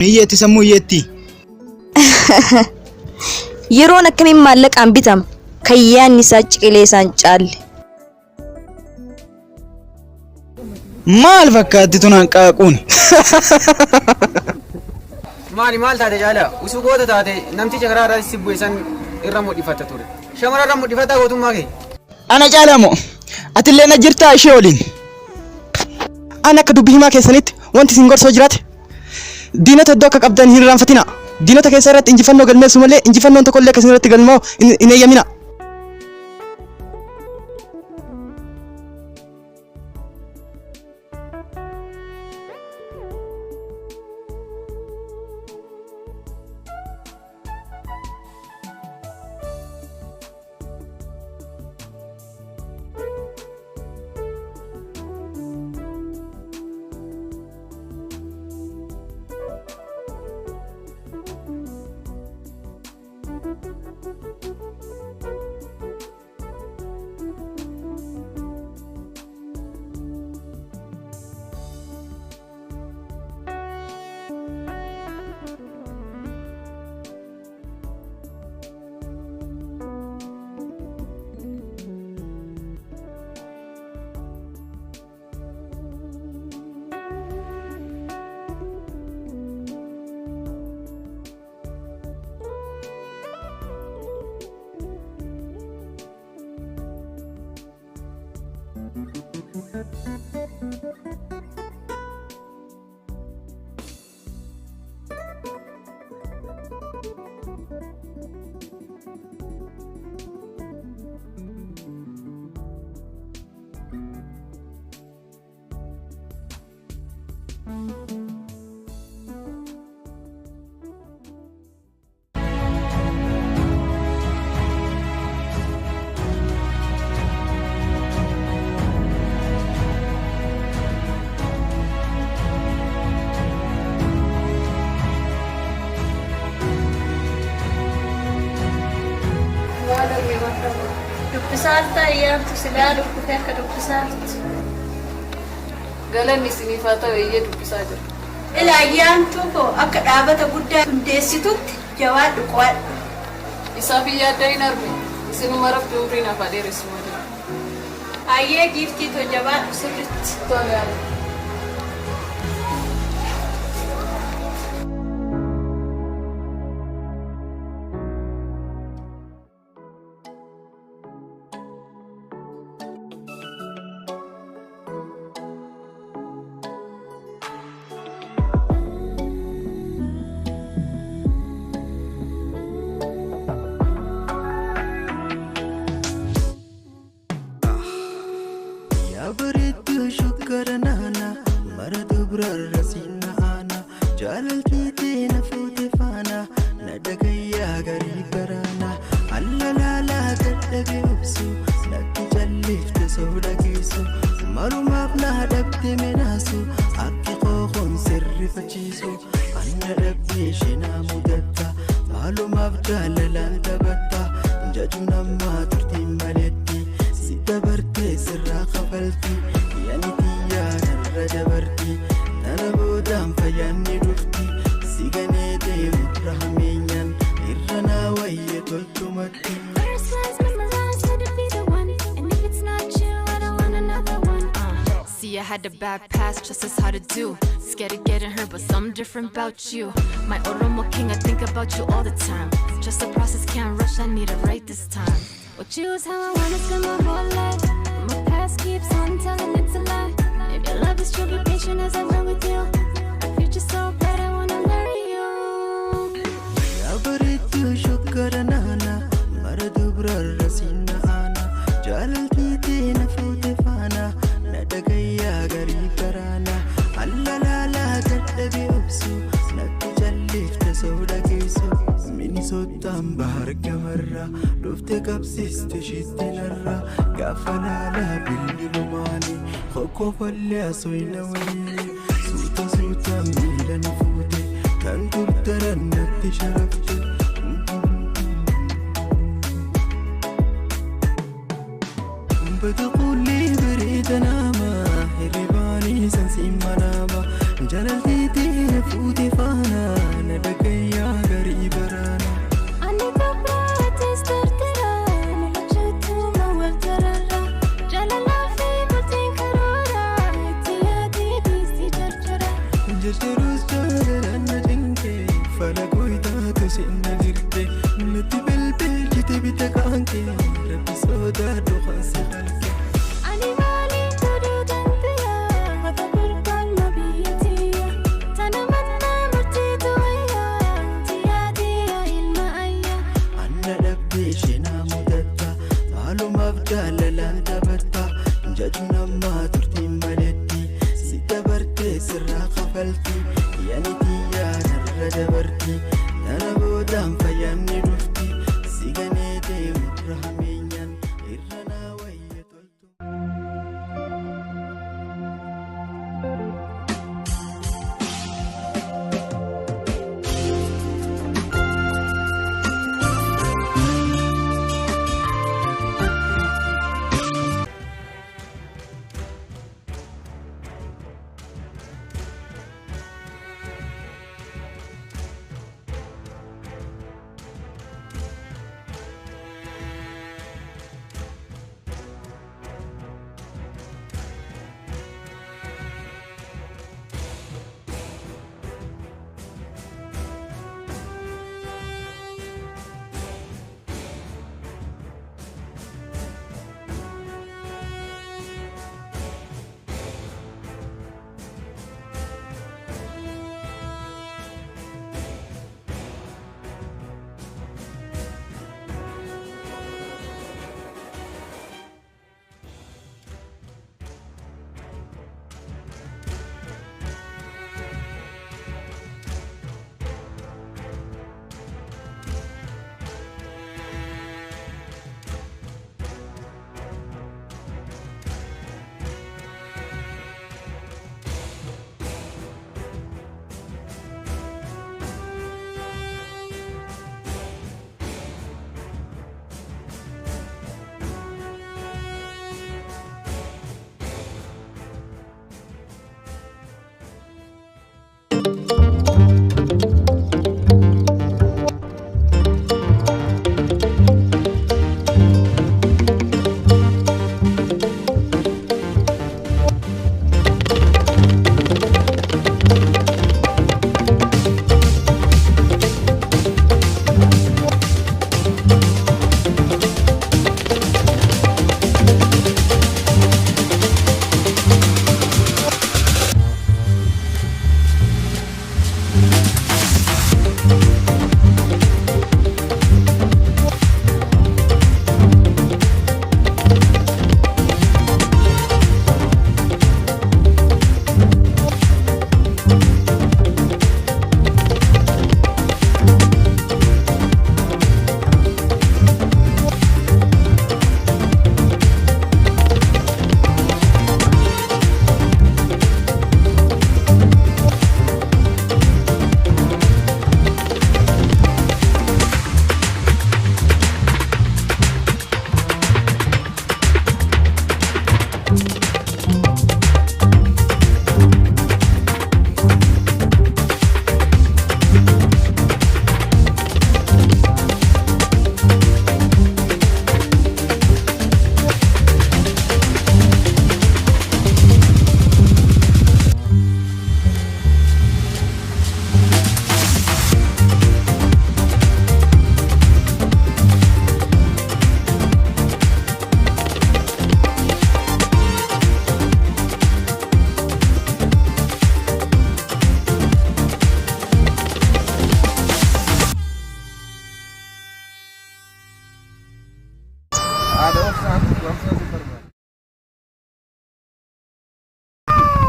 Niyyati sammuu yetti. Yeroon akkamiin maallaqaan bitam kayyaan isaa ciqileesaan caalle. Maal fakkaatti tunaan qaaquun? Maal taate jaala usuu goota taate namticha karaa irraa si bu'isan irra mudhifatta ture. Shamara irra mudhifataa gootummaa kee. Ana caalamoo atillee na jirtaa ishee waliin. Ana akka dubbii himaa keessanitti wanti isin gorsoo jiraate diinota iddoo akka qabdan hin irraanfatina. Diinota keessa irratti injifannoo galmeessu malee injifannoon tokko illee keessan irratti galmaa'u hin eeyyamina. Dubbisaarta ayyaantu silaa dhukkufee akka dubbisaarti. Galanni isiniif haa ta'u eeyyee dubbisaa jira. Ila ayyaantu koo akka dhaabata guddaa hundeessitutti jawaadhu qo'adhu. Isaaf yaadda hin arme isinuma rabbi umriin hafa dheeressu malee. Ayyee giiftii too jawaadhu sirritti. Tole yaa had a bad past, just as hard to do. Scared of getting hurt, but something different about you. My Oromo king, I think about you all the time. Just the process, can't rush, I need it right this time. What you is how I wanna spend my whole life. My past keeps on telling it's a lie. If your love is true, be patient as I run with you. My future's so bright, I wanna marry you. Yabaritu shukaranana, maradubra rasina ana, jalalti na fute fana. Nadagaya gari karana allalala gaddabe obsu natti jallifte soda keeso Minnesota bahar gamarra dufte qabsiste shittinarra gafanala bilbilumani khoko falle asoina wali suta milan fute kan turtaran natti sharafte بتقول لي بريد انام هرباني سنسي منامه جلالتي تفوتي فانا fala goytaatu sinna girte nuti bilbilchite bita kaanke rabbi sodaadhu kansi halke Ani maaliin toduu danda'a mata burqaan mabiyyatiya tana mannaa murtiitu wayyaa tiyaa ilma ayyaa anna dhabdee shenaa mudatta maalumaaf jaalalaan taphatta jaju namaa turtiin maletti si dabartee sirraa kafalti yaani tiyyaa narra dabarti tana boodaan fayyaanni dhufti si ganee deemurra hameenyaan irra naa wayya toltu.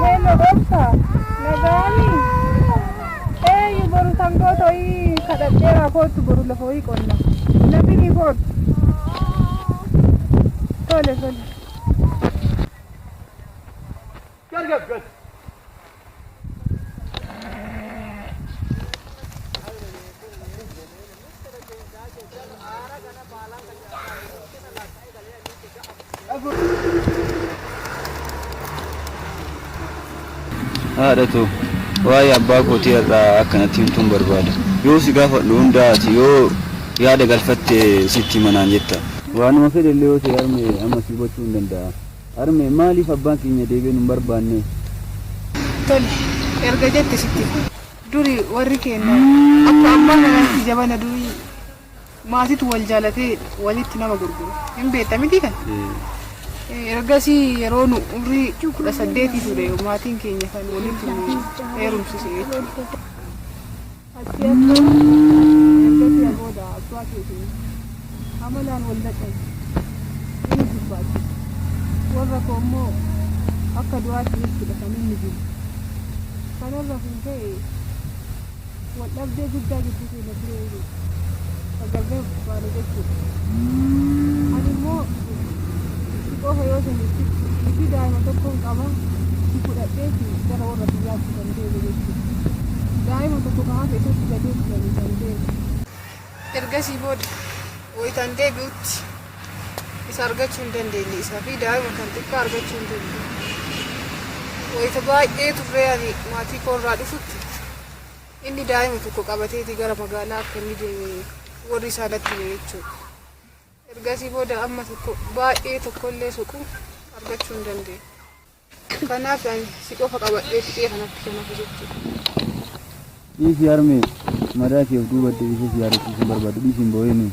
Hello, Rosa. Nagani. You boru sango toi kadadera kotu boru lafoi konna. Nabini kot. Tole. Good. haadhatu waa'ee abbaa kootii irraa akkanatti himtuun barbaada. Yoo si gaafadhu hundaati yoo yaada galfatte sitti manaan jetta. Waanuma fedhellee yoo ta'e harmee amma si gochuu hin danda'a. Harmee maaliif abbaan keenya deebiin hin barbaanne? Tole, erga jette sitti. duri warri keenya akka abbaa kanatti jabana duri maatitu wal jaalatee walitti nama gurguru hin beekta miti kan ergasii yeroo nu umrii 18 ture maatiin keenya kan walitti nu heerumsise jechuudha. Achi ergasii booda abbaa keetiin amalaan wal dhaqan inni dubbaate warra koo immoo akka du'aatti jechuudha kan inni jiru. Kanarra kun ta'e wal dhabdee guddaa gidduu keenya ture agarree baala jechuudha. Ani immoo qofa yoo sanitti itti daa'ima tokkoon qaba itti fudhadheeti gara warra biyyaatti kan deemu jechuudha. Daa'ima tokko kamaa keessatti gadee turanii kan deemu. Ergasii booda wayitaan deebi'utti isa argachuu hin dandeenye isaa fi daa'ima kan xiqqaa argachuu hin dandeenye. Wayita baay'ee turree ani maatii koorraa dhufutti inni daa'ima tokko qabateeti gara magaalaa akka inni deeme warri isaa natti hime jechuudha. Ergasii booda amma tokko baay'ee tokkollee suqu argachuu hin dandeenye. Kanaaf ani si qofa qabadhee fixee kanatti kan hafu jechuudha. Dhiisi harmee madaa keef duuba deebisee si yaadachiisuun barbaadu dhiisiin boo'ee nuyi.